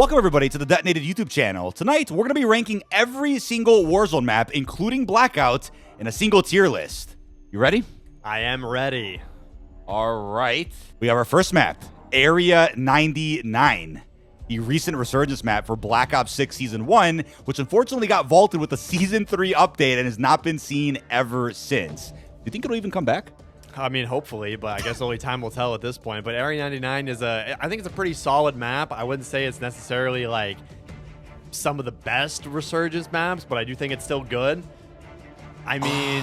Welcome everybody to the Detonated YouTube channel. Tonight, we're going to be ranking every single Warzone map, including Blackout, in a single tier list. You ready? I am ready. All right. We have our first map, Area 99. The recent resurgence map for Black Ops 6 Season 1, which unfortunately got vaulted with the Season 3 update and has not been seen ever since. Do you think it'll even come back? I mean, hopefully, but I guess only time will tell at this point. But Area 99 is I think it's a pretty solid map. I wouldn't say it's necessarily like some of the best resurgence maps, but I do think it's still good. I mean,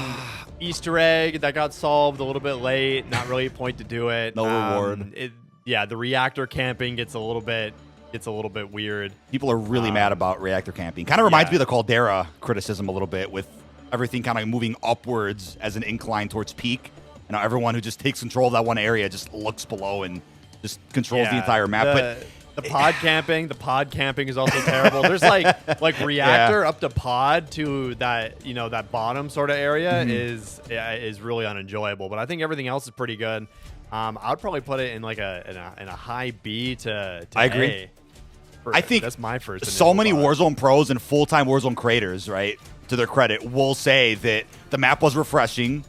Easter egg that got solved a little bit late. Not really a point to do it. No reward. Yeah, the reactor camping gets a little bit weird. People are really mad about reactor camping. Kind of reminds me of the Caldera criticism a little bit, with everything kind of moving upwards as an incline towards peak. And now everyone who just takes control of that one area just looks below and just controls the entire map. But the pod camping is also terrible. There's like reactor up to pod to that, that bottom sort of area is really unenjoyable. But I think everything else is pretty good. I would probably put it in like in a high B to I agree. A. I think that's my first. So many thought. Warzone pros and full-time Warzone creators, right, to their credit, will say that the map was refreshing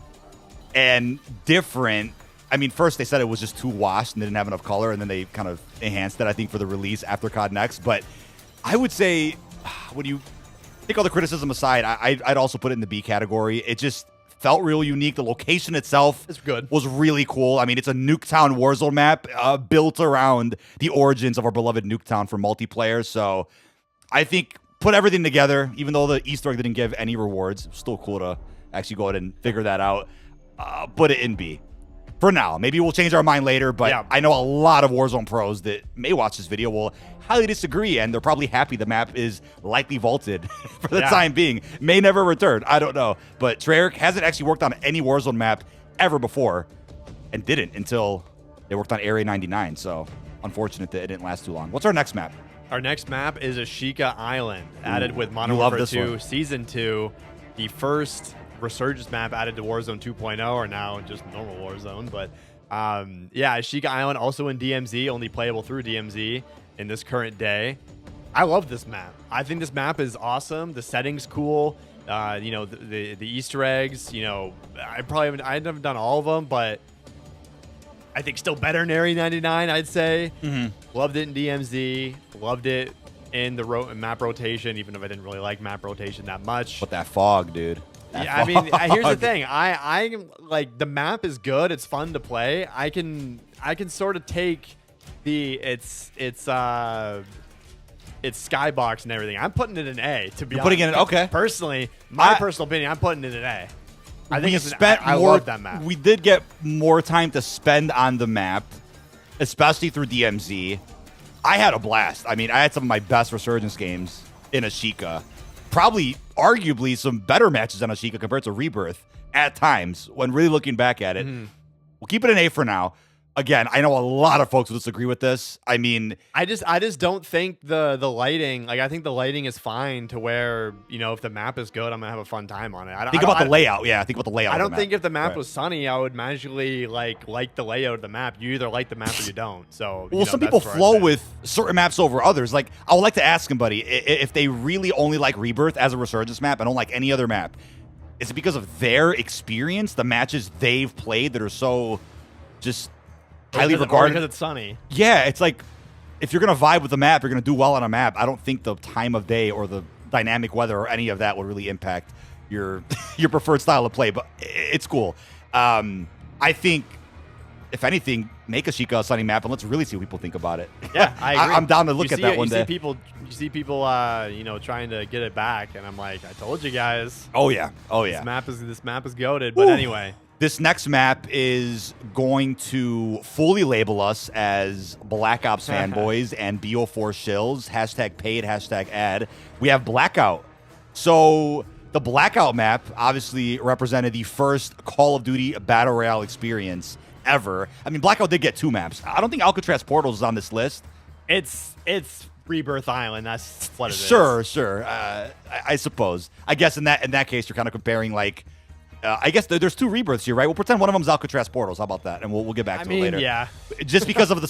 and different. I mean, first they said it was just too washed and they didn't have enough color, and then they kind of enhanced it, I think, for the release after COD Next. But I would say, when you take all the criticism aside, I'd also put it in the B category. It just felt real unique. The location itself was really cool. I mean, it's a Nuketown Warzone map built around the origins of our beloved Nuketown for multiplayer. So I think put everything together, even though the Easter egg didn't give any rewards. It's still cool to actually go ahead and figure that out. Put it in B. For now. Maybe we'll change our mind later, but I know a lot of Warzone pros that may watch this video will highly disagree, and they're probably happy the map is likely vaulted for the time being. May never return. I don't know. But Treyarch hasn't actually worked on any Warzone map ever before, and didn't until they worked on Area 99, so unfortunate that it didn't last too long. What's our next map? Our next map is Ashika Island, added with Modern Warfare 2 Season 2, the first resurgence map added to Warzone 2.0, or now just normal Warzone. But yeah, Ashika Island also in DMZ, only playable through DMZ in this current day. I love this map. I think this map is awesome. The setting's cool. The Easter eggs, I haven't done all of them, but I think still better than Area 99, I'd say. Loved it in DMZ. Loved it in the map rotation, even if I didn't really like map rotation that much. But that fog, dude. I mean, here's the thing. I like, the map is good. It's fun to play. I can sort of take it's skybox and everything. I'm putting it in A, to be honest. Putting it in, okay. Personally, my personal opinion, I'm putting it in A. I think I love that map. We did get more time to spend on the map, especially through DMZ. I had a blast. I mean, I had some of my best resurgence games in Ashika. Probably, arguably, some better matches on Ashika compared to Rebirth at times, when really looking back at it. We'll keep it an A for now. Again, I know a lot of folks will disagree with this. I mean, I just don't think the lighting, like, I think the lighting is fine to where, if the map is good, I'm gonna have a fun time on it. Think about the layout. Yeah, think about the layout. I don't think if the map was sunny, I would magically like the layout of the map. You either like the map or you don't. So well, some people flow with certain maps over others. Like, I would like to ask somebody if they really only like Rebirth as a resurgence map and don't like any other map. Is it because of their experience, the matches they've played that are so just highly regarded because it's sunny? Yeah, it's like, if you're gonna vibe with the map, you're gonna do well on a map. I don't think the time of day or the dynamic weather or any of that will really impact your preferred style of play. But it's cool. I think, if anything, make Ashika a sunny map and let's really see what people think about it. Yeah, I agree. I'm down to look at that one day. You see people, trying to get it back, and I'm like, I told you guys. Oh yeah. This map is goated. But anyway. This next map is going to fully label us as Black Ops fanboys and BO4 shills. Hashtag paid, hashtag ad. We have Blackout. So the Blackout map obviously represented the first Call of Duty Battle Royale experience ever. I mean, Blackout did get 2 maps. I don't think Alcatraz Portals is on this list. It's Rebirth Island. That's what it is. Sure. I suppose. I guess in that case, you're kind of comparing, like, I guess there's 2 rebirths here, right? We'll pretend one of them's Alcatraz Portals. How about that? And we'll get back to it later. Yeah. Just because of the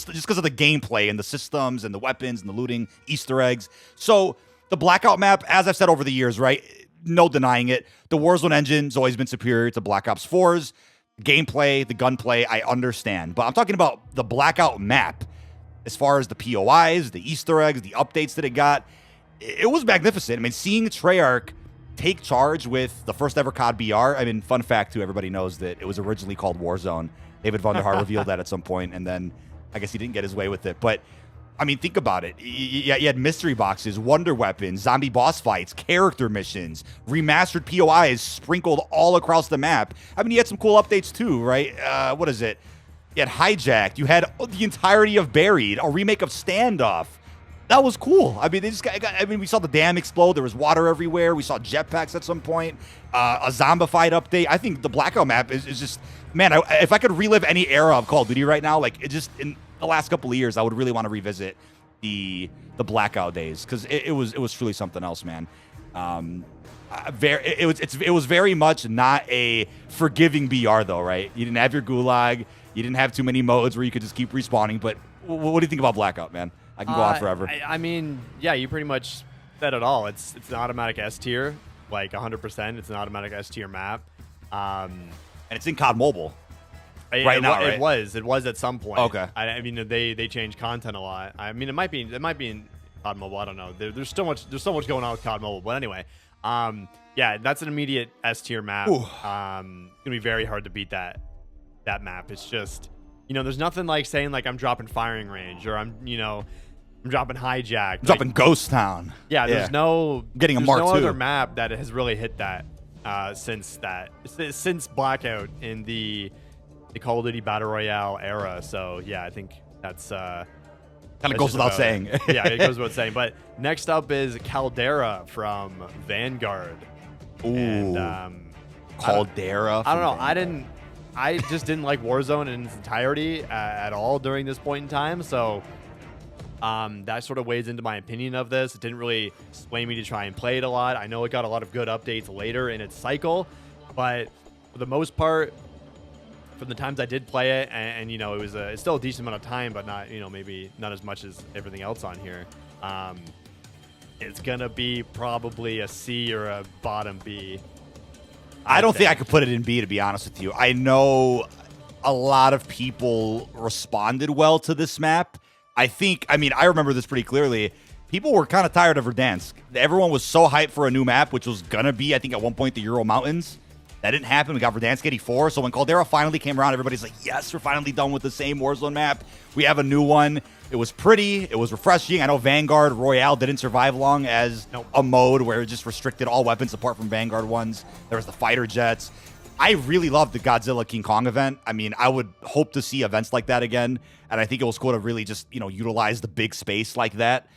gameplay and the systems and the weapons and the looting, Easter eggs. So the Blackout map, as I've said over the years, right? No denying it. The Warzone engine's always been superior to Black Ops 4's. Gameplay, the gunplay, I understand. But I'm talking about the Blackout map. As far as the POIs, the Easter eggs, the updates that it got, it was magnificent. I mean, seeing Treyarch take charge with the first ever COD BR. I mean, fun fact too, everybody knows that it was originally called Warzone. David Vondo revealed that at some point, and then I guess he didn't get his way with it. But I mean, think about it. You had mystery boxes, wonder weapons, zombie boss fights, character missions, remastered POIs sprinkled all across the map. I mean, you had some cool updates too, right? What is it? You had Hijacked. You had the entirety of Buried, a remake of Standoff. That was cool. I mean, we saw the dam explode. There was water everywhere. We saw jetpacks at some point. A zombified update. I think the Blackout map is just, man, if I could relive any era of Call of Duty right now, like it just in the last couple of years, I would really want to revisit the Blackout days because it was truly something else, man. It was very much not a forgiving BR though, right? You didn't have your gulag. You didn't have too many modes where you could just keep respawning. But what do you think about Blackout, man? I can go on forever. I mean, yeah, you pretty much said it all. It's an automatic S tier, like 100%. It's an automatic S tier map, and it's in COD Mobile right now. Right? It was at some point. Okay. I mean, they change content a lot. I mean, it might be in COD Mobile. I don't know. There's so much going on with COD Mobile. But anyway, yeah, that's an immediate S tier map. It's gonna be very hard to beat that map. It's just, there's nothing like saying like I'm dropping firing range or I'm dropping hijack. Dropping Ghost Town. Yeah, there's no getting a Mark II. Other map that has really hit that since Blackout in the Call of Duty Battle Royale era. So yeah, I think that's kind of goes without saying. Yeah, it goes without saying. But next up is Caldera from Vanguard. Ooh, and, Caldera. I don't know. I just didn't like Warzone in its entirety at all during this point in time. So that sort of weighs into my opinion of this. It didn't really sway me to try and play it a lot. I know it got a lot of good updates later in its cycle, but for the most part, from the times I did play it, and it's still a decent amount of time, but not maybe not as much as everything else on here. It's gonna be probably a C or a bottom B. I don't think I could put it in B, to be honest with you. I know a lot of people responded well to this map. I remember this pretty clearly. People were kind of tired of Verdansk. Everyone was so hyped for a new map, which was going to be, I think, at one point, the Ural Mountains. That didn't happen. We got Verdansk 84. So when Caldera finally came around, everybody's like, yes, we're finally done with the same Warzone map. We have a new one. It was pretty. It was refreshing. I know Vanguard Royale didn't survive long as a mode where it just restricted all weapons apart from Vanguard ones. There was the fighter jets. I really loved the Godzilla King Kong event. I mean, I would hope to see events like that again. And I think it was cool to really just, utilize the big space like that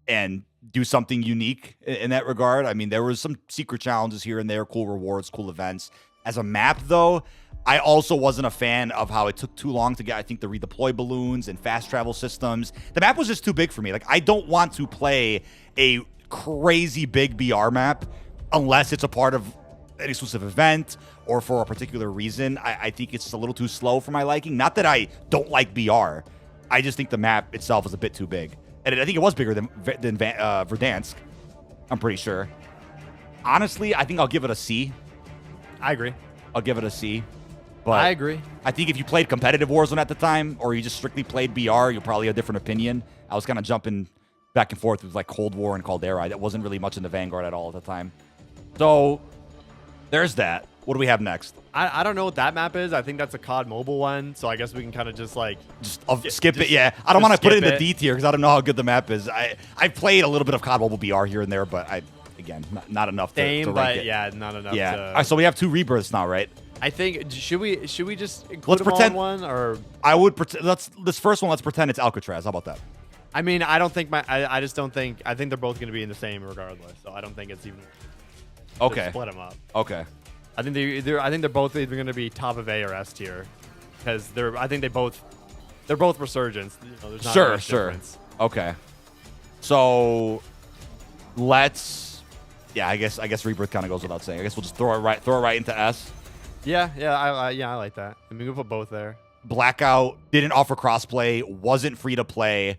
and do something unique in that regard. I mean, there was some secret challenges here and there, cool rewards, cool events. As a map, though, I also wasn't a fan of how it took too long to get, I think, the redeploy balloons and fast travel systems. The map was just too big for me. Like, I don't want to play a crazy big BR map unless it's a part of an exclusive event or for a particular reason. I think it's a little too slow for my liking. Not that I don't like BR. I just think the map itself is a bit too big. And I think it was bigger than Verdansk, I'm pretty sure. Honestly, I think I'll give it a C. I agree. I'll give it a C. But I agree. I think if you played competitive Warzone at the time or you just strictly played BR, you'll probably have a different opinion. I was kind of jumping back and forth with like Cold War and Caldera. That wasn't really much into Vanguard at all at the time. So there's that. What do we have next? I don't know what that map is. I think that's a COD Mobile one. So I guess we can kind of just like... skip it, yeah. I don't want to put it in the D tier because I don't know how good the map is. I've played a little bit of COD Mobile BR here and there, but again, not enough to rank it. Yeah, not enough. Yeah. All right, so we have 2 rebirths now, right? I think should we just include them all in one, or I would pretend this first one. Let's pretend it's Alcatraz. How about that? I mean, I don't think I just don't think. I think they're both going to be in the same regardless. So I don't think it's even. Okay. Split them up. Okay. I think they're both either going to be top of A or S tier, because they're both resurgence. There's not sure. Difference. Okay. So let's. Yeah, I guess Rebirth kind of goes without saying. I guess we'll just throw it right into S. Yeah, I like that. I mean, we put both there. Blackout didn't offer crossplay, wasn't free to play,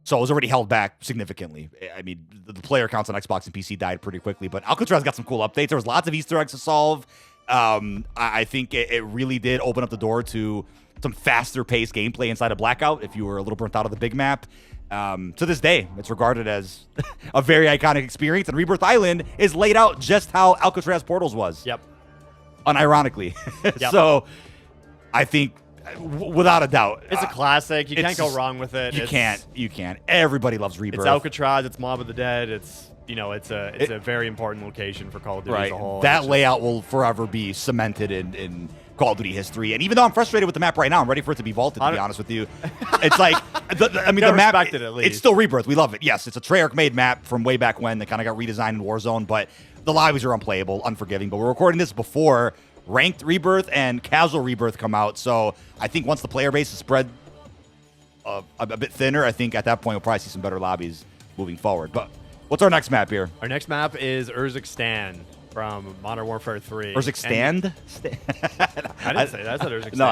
so it was already held back significantly. I mean, the player counts on Xbox and PC died pretty quickly, but Alcatraz got some cool updates. There was lots of Easter eggs to solve. I think it really did open up the door to some faster-paced gameplay inside of Blackout if you were a little burnt out of the big map. To this day, it's regarded as a very iconic experience, and Rebirth Island is laid out just how Alcatraz Portals was. Yep. Unironically. Yep. So I think, without a doubt, it's a classic. You can't go wrong with it. You can't. Everybody loves Rebirth. It's Alcatraz. It's Mob of the Dead. It's a very important location for Call of Duty as a whole. That layout will forever be cemented in Call of Duty history. And even though I'm frustrated with the map right now, I'm ready for it to be vaulted, to be honest with you. It's like, the map, it's still Rebirth. We love it. Yes, it's a Treyarch-made map from way back when that kind of got redesigned in Warzone, but the lobbies are unplayable, unforgiving. But we're recording this before Ranked Rebirth and Casual Rebirth come out, so I think once the player base is spread a bit thinner, I think at that point we'll probably see some better lobbies moving forward. But what's our next map here? Our next map is Urzikstan from Modern Warfare 3. Urzikstan? I didn't say that. I said Urzikstan. No,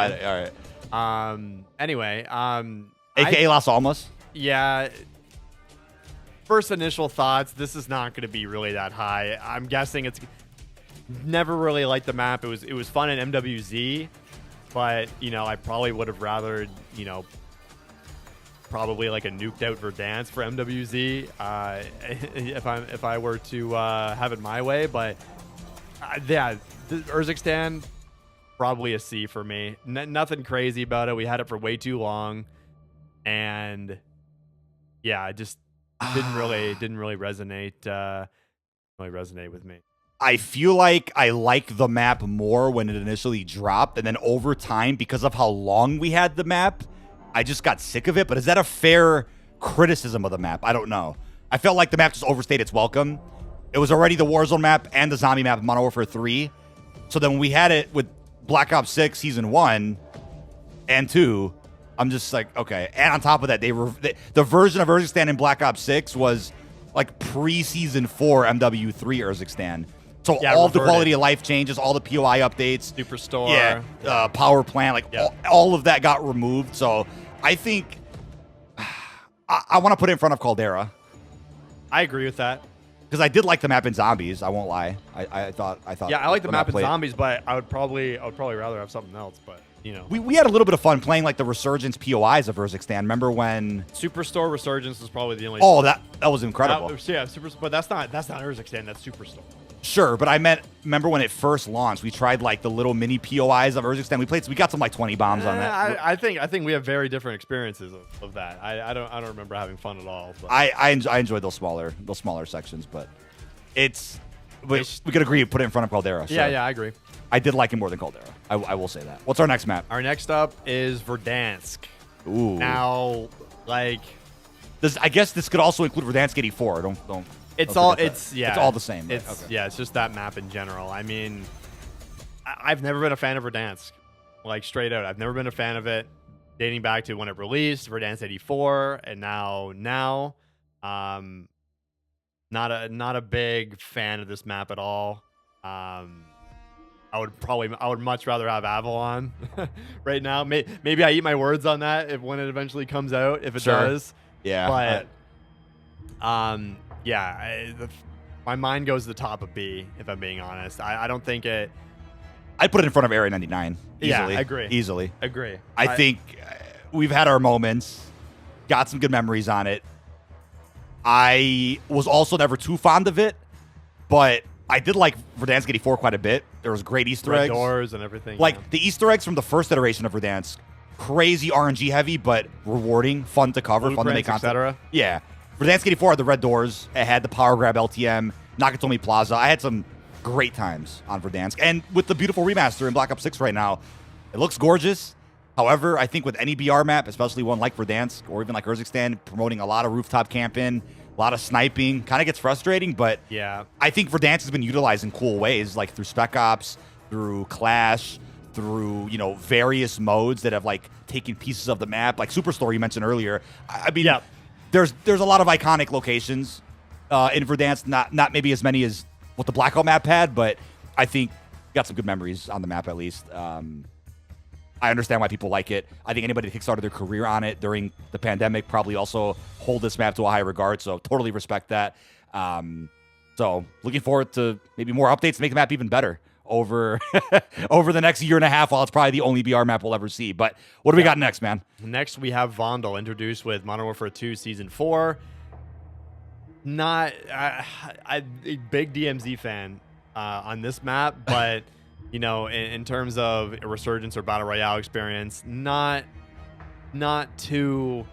all right. Anyway. AKA Las Almas? Yeah. First initial thoughts, this is not going to be really that high. I'm guessing it's never really liked the map. It was fun in MWZ, but, I probably would have rather, probably like a nuked out Verdansk for MWZ if I were to have it my way. But yeah, Urzikstan, probably a C for me. Nothing crazy about it. We had it for way too long, and yeah, it just didn't really resonate. Really resonate with me. I feel like I like the map more when it initially dropped, and then over time, because of how long we had the map, I just got sick of it. But is that a fair criticism of the map? I don't know. I felt like the map just overstayed its welcome. It was already the Warzone map and the zombie map of Modern Warfare 3. So then when we had it with Black Ops 6 Season 1 and 2, I'm just like, okay. And on top of that, the version of Urzikstan in Black Ops 6 was like pre-Season 4 MW3 Urzikstan. So yeah, all of the quality of life changes, all the POI updates. Superstore. Yeah, power plant, all of that got removed. So I think I want to put it in front of Caldera. I agree with that. Because I did like the map in Zombies, I won't lie. I thought. Yeah, I like the map in Zombies, but I would probably rather have something else. But we had a little bit of fun playing like the Resurgence POIs of Urzikstan. Remember when Superstore Resurgence was probably the only. Oh, that was incredible. But that's not Urzikstan. That's Superstore. Sure, but remember when it first launched, we tried like the little mini POIs of Urzikstan. We got some like 20 bombs on that. I think we have very different experiences of that. I don't remember having fun at all. But. I enjoyed those smaller sections, but we could agree, put it in front of Caldera. So yeah, I agree. I did like it more than Caldera. I will say that. What's our next map? Our next up is Verdansk. Ooh. Now, I guess this could also include Verdansk 84. Don't. It's all the same. It's just that map in general. I mean, I've never been a fan of Verdansk, like straight out. I've never been a fan of it, dating back to when it released, Verdansk 84, and now, not a big fan of this map at all. I would much rather have Avalon right now. Maybe I eat my words on that when it eventually comes out, if it does. Yeah, but yeah, my mind goes to the top of B, if I'm being honest. I don't think it... I'd put it in front of Area 99. Easily. Yeah, I agree. Easily. Agree. I think we've had our moments, got some good memories on it. I was also never too fond of it, but I did like Verdansk 84 quite a bit. There was great Easter eggs. Doors and everything. The Easter eggs from the first iteration of Verdansk, crazy RNG heavy, but rewarding, fun to cover, fun to make content. Etc. Yeah. Verdansk 84 had the red doors. It had the power grab LTM, Nakatomi Plaza. I had some great times on Verdansk. And with the beautiful remaster in Black Ops 6 right now, it looks gorgeous. However, I think with any BR map, especially one like Verdansk or even like Urzikstan, promoting a lot of rooftop camping, a lot of sniping, kind of gets frustrating. But yeah, I think Verdansk has been utilized in cool ways, like through Spec Ops, through Clash, through various modes that have taken pieces of the map, like Superstore you mentioned earlier. I mean, yeah. There's a lot of iconic locations in Verdansk, not maybe as many as what the Blackout map had, but I think got some good memories on the map at least. I understand why people like it. I think anybody that kickstarted their career on it during the pandemic probably also hold this map to a high regard, so totally respect that. So looking forward to maybe more updates to make the map even better over over the next year and a half, while it's probably the only BR map we'll ever see. But what do we got next, man? Next, we have Vondo, introduced with Modern Warfare 2 Season 4. Not a big DMZ fan on this map, but you know, in terms of a resurgence or battle royale experience, not too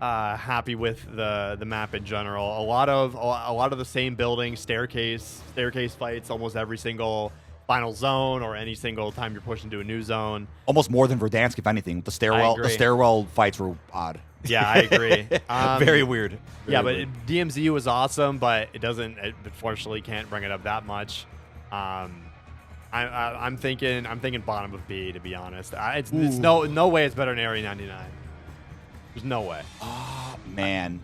happy with the map in general. A lot of the same buildings, staircase fights almost every single final zone or any single time you're pushed into a new zone. Almost more than Verdansk, if anything. The stairwell fights were odd. Yeah, I agree. Very weird. Very weird. But DMZ was awesome, but it unfortunately can't bring it up that much. I'm thinking bottom of B, to be honest. It's no way it's better than Area 99. There's no way. Oh man,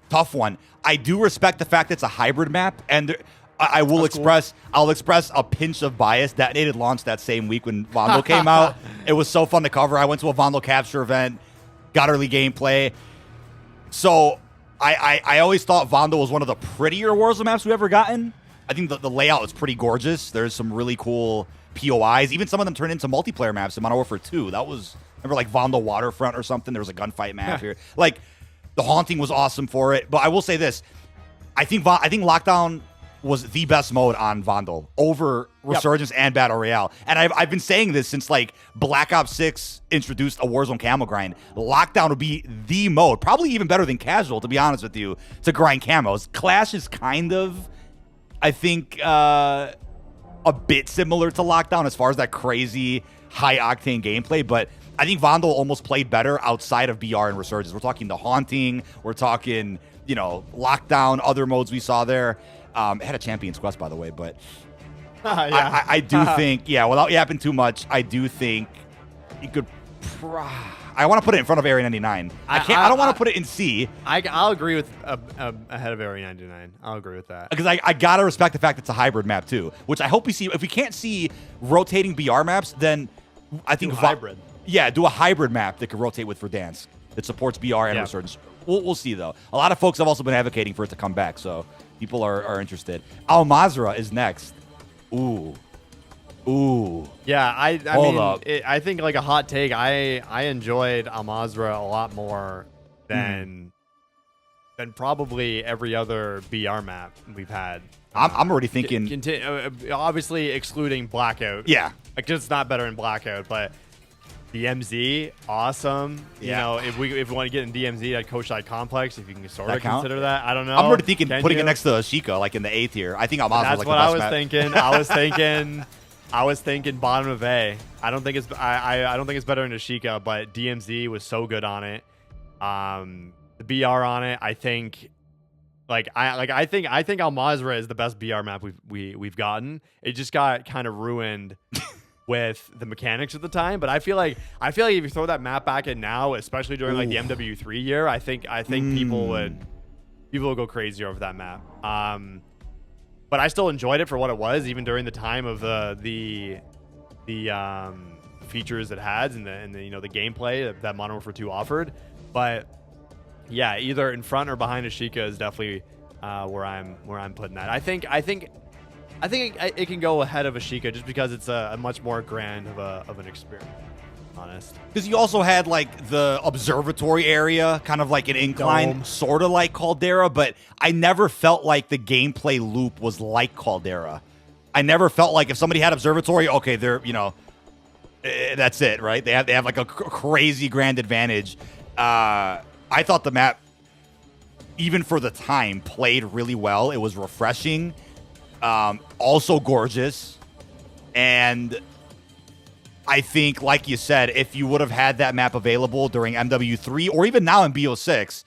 tough one. I do respect the fact that it's a hybrid map, and I'll express a pinch of bias. Detonated launched that same week when Vondo came out. It was so fun to cover. I went to a Vondo capture event, got early gameplay. So I always thought Vondo was one of the prettier Warzone maps we've ever gotten. I think the layout is pretty gorgeous. There's some really cool POIs. Even some of them turned into multiplayer maps in Modern Warfare 2. That was, remember, like Vondo Waterfront or something? There was a gunfight map here. Like, the Haunting was awesome for it. But I will say this. I think Lockdown was the best mode on Vondo over Resurgence and Battle Royale. And I've been saying this since, like, Black Ops 6 introduced a Warzone camo grind. Lockdown would be the mode, probably even better than Casual, to be honest with you, to grind camos. Clash is kind of, I think, a bit similar to Lockdown as far as that crazy high-octane gameplay, but I think Vondo almost played better outside of BR and Resurgence. We're talking the Haunting, we're talking, you know, Lockdown, other modes we saw there. It had a Champion's Quest, by the way, but I do think, without yapping too much, I do think you could. I want to put it in front of Area 99. I don't want to put it in C. I'll agree with ahead of Area 99. I'll agree with that. Because I got to respect the fact that it's a hybrid map, too, which I hope we see. If we can't see rotating BR maps, then I think hybrid. Yeah, do a hybrid map that could rotate with Verdansk that supports BR and Resurgence. We'll see, though. A lot of folks have also been advocating for it to come back, so people are interested. Alazra is next. Ooh. Yeah, I think, like, a hot take, I enjoyed Alazra a lot more than probably every other BR map we've had. I'm already thinking. Obviously, excluding Blackout. Yeah. Like, it's not better in Blackout, but DMZ, awesome. Yeah. You know, if we want to get in DMZ at Koshai Complex, if you can sort of consider that, I don't know. I'm already thinking putting it next to Ashika, like in the A tier. I think Alazra is like the best map. I was thinking bottom of A. I don't think it's better than Ashika, but DMZ was so good on it. The BR on it, I think. I think Alazra is the best BR map we've gotten. It just got kind of ruined with the mechanics at the time, but I feel like if you throw that map back in now, especially during like the MW3 year, I think people will go crazy over that map. But I still enjoyed it for what it was, even during the time of the features it has and the you know, the gameplay that Modern Warfare 2 offered. But yeah, either in front or behind Ashika is definitely where I'm putting that. I think it can go ahead of Ashika just because it's a much more grand of an experience. Honest, because you also had like the observatory area, kind of like an incline, sort of like Caldera, but I never felt like the gameplay loop was like Caldera. I never felt like if somebody had observatory, okay, they're, you know, that's it, right? They have like a crazy grand advantage. I thought the map, even for the time, played really well. It was refreshing, also gorgeous, and I think, like you said, if you would have had that map available during MW3 or even now in BO6,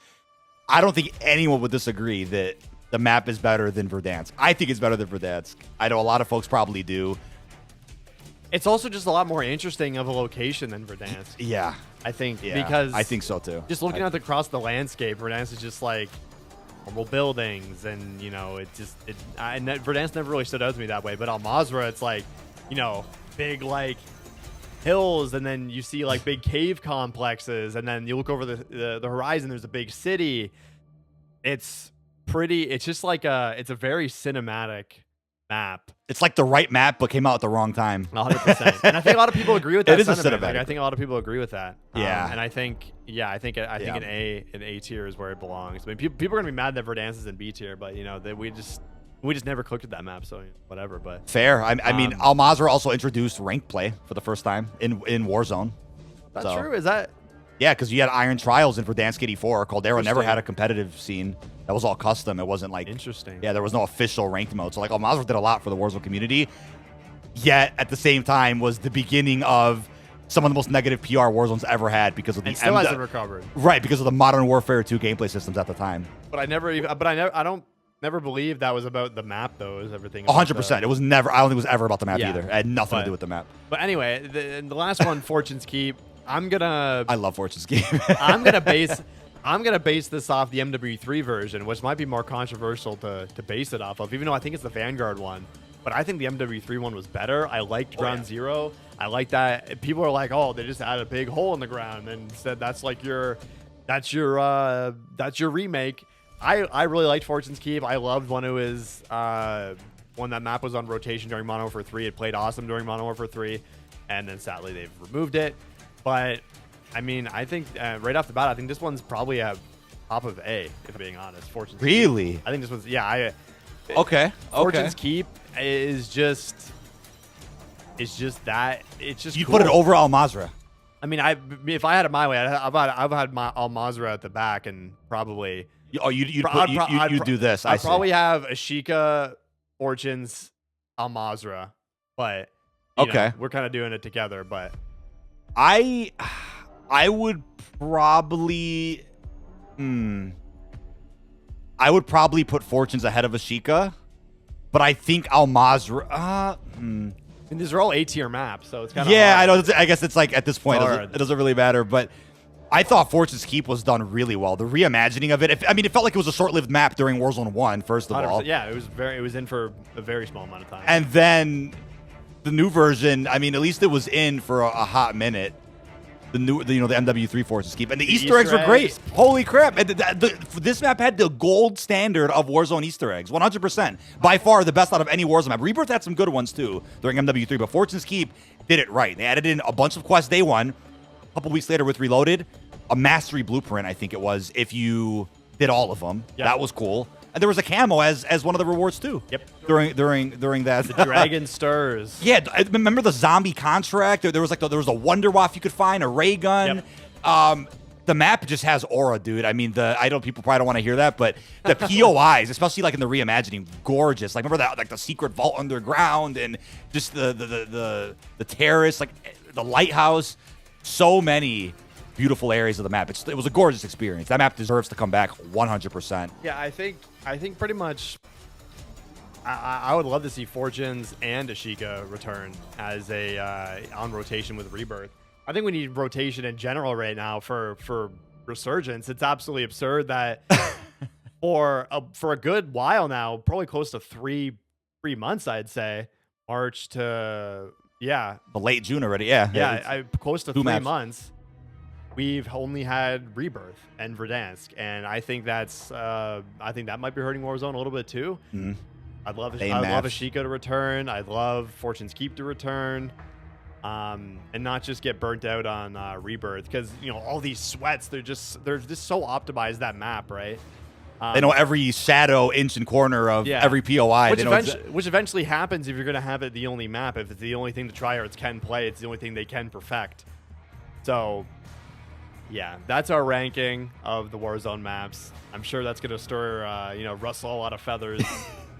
I don't think anyone would disagree that the map is better than Verdansk. I think it's better than Verdansk. I know a lot of folks probably do. It's also just a lot more interesting of a location than Verdansk. Yeah. I think, because I think so too. Just looking across the landscape, Verdansk is just like normal buildings, and and Verdansk never really stood out to me that way. But Alazra, it's like, big like hills, and then you see like big cave complexes, and then you look over the horizon, there's a big city. It's pretty. It's just like it's a very cinematic map. It's like the right map, but came out at the wrong time. 100%. And I think a lot of people agree with that. It is sentiment. a cinematic. Like, I think a lot of people agree with that. Yeah. And I think an A tier is where it belongs. I mean, people are gonna be mad that Verdansk is in B tier, but we just never clicked at that map, so whatever. But fair. I mean, Alazra also introduced ranked play for the first time in Warzone. That's true. Is that? Yeah, because you had Iron Trials in Verdansk 84. Caldera never had a competitive scene. That was all custom. It wasn't like... Interesting. Yeah, there was no official ranked mode. So, like, Alazra did a lot for the Warzone community. Yet, at the same time, was the beginning of some of the most negative PR Warzone's ever had because of the... And still hasn't recovered. Right, because of the Modern Warfare 2 gameplay systems at the time. But I never believed that was about the map, though. It was everything. 100%. It was never... I don't think it was ever about the map either. It had nothing to do with the map. But anyway, the last one, Fortune's Keep... I love Fortune's Keep. I'm gonna base this off the MW3 version, which might be more controversial to base it off of, even though I think it's the Vanguard one. But I think the MW3 one was better. I liked Ground Zero. I like that. People are like, oh, they just added a big hole in the ground and said that's your remake. I really liked Fortune's Keep. I loved when it was when that map was on rotation during Modern Warfare 3. It played awesome during Modern Warfare 3, and then sadly they've removed it. But I mean, I think right off the bat, I think this one's probably a top of A, if I'm being honest. Fortune's really? Keep. I think this one's okay. Fortune's Keep is just that. It's just you cool. Put it over Alazra. I mean, if I had it my way, I've had my Alazra at the back, and probably you'd do this. I'd probably have Ashika, Fortune's, Alazra, but we're kind of doing it together, but. I would probably put Fortunes ahead of Ashika, but I think Alazra and these are all A-tier maps, so it's kind of hard. I know. I guess it's like at this point it doesn't really matter, but I thought Fortune's Keep was done really well. The reimagining of it, it felt like it was a short-lived map during Warzone 1, first of all. Yeah, it was in for a very small amount of time. And then the new version, at least it was in for a hot minute. The MW3 Fortune's Keep. And the Easter eggs were great. Holy crap. And this map had the gold standard of Warzone Easter eggs. 100%. By far the best out of any Warzone map. Rebirth had some good ones too during MW3, but Fortune's Keep did it right. They added in a bunch of quests day one. A couple weeks later with Reloaded, a mastery blueprint, I think it was, if you did all of them. Yep. That was cool. And there was a camo as one of the rewards too. Yep. During that. The Dragon Stirs. Yeah, I remember the zombie contract. There was a Wonder Waff you could find, a ray gun. Yep. The map just has aura, dude. I mean, I know people probably don't want to hear that, but the POIs, especially like in the reimagining, gorgeous. Like remember that, like the secret vault underground and just the terrace, like the lighthouse. So many beautiful areas of the map. It was a gorgeous experience. That map deserves to come back 100%. Yeah, I think pretty much I would love to see Fortunes and Ashika return as on rotation with Rebirth. I think we need rotation in general right now for Resurgence. It's absolutely absurd that for a good while now, probably close to three months, I'd say, March to the late June already. Yeah, close to 3 months. We've only had Rebirth and Verdansk, and I think that might be hurting Warzone a little bit too. Mm-hmm. I'd love Ashika to return. I'd love Fortune's Keep to return, and not just get burnt out on Rebirth, because all these sweats, they're just so optimized, that map, right? They know every shadow, inch, and corner of every POI. Which eventually happens if you're going to have it the only map. If it's the only thing the tryhards can play, it's the only thing they can perfect. So. Yeah, that's our ranking of the Warzone maps. I'm sure that's going to stir, rustle a lot of feathers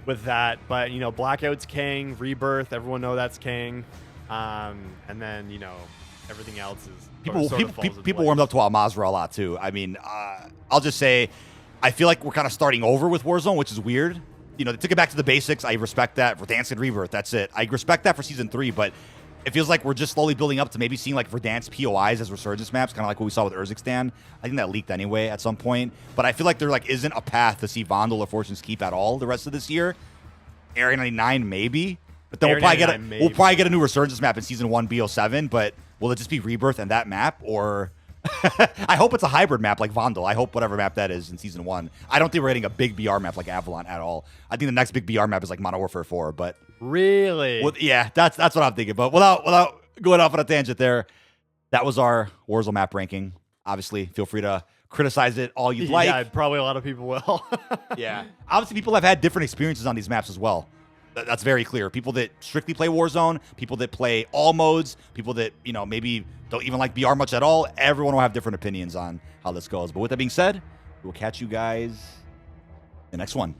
with that. But, Blackout's king, Rebirth, everyone know that's king. And then, everything else is... People warmed up to Alazra a lot, too. I mean, I'll just say, I feel like we're kind of starting over with Warzone, which is weird. They took it back to the basics. I respect that. Verdansk and Rebirth, that's it. I respect that for Season 3, but it feels like we're just slowly building up to maybe seeing like Verdansk POIs as resurgence maps, kind of like what we saw with Urzikstan. I think that leaked anyway at some point. But I feel like there like isn't a path to see Vondo or Fortune's Keep at all the rest of this year. Area 99 maybe. But then we'll probably get a new resurgence map in Season 1 BO7, but will it just be Rebirth and that map? Or I hope it's a hybrid map like Vondo. I hope whatever map that is in Season 1. I don't think we're getting a big BR map like Avalon at all. I think the next big BR map is like Modern Warfare 4, but really? Well, yeah, that's what I'm thinking. But without going off on a tangent there, that was our Warzone map ranking. Obviously, feel free to criticize it all you'd like. Yeah, probably a lot of people will. Yeah. Obviously, people have had different experiences on these maps as well. That's very clear. People that strictly play Warzone, people that play all modes, people that, you know, maybe don't even like BR much at all. Everyone will have different opinions on how this goes. But with that being said, we'll catch you guys in the next one.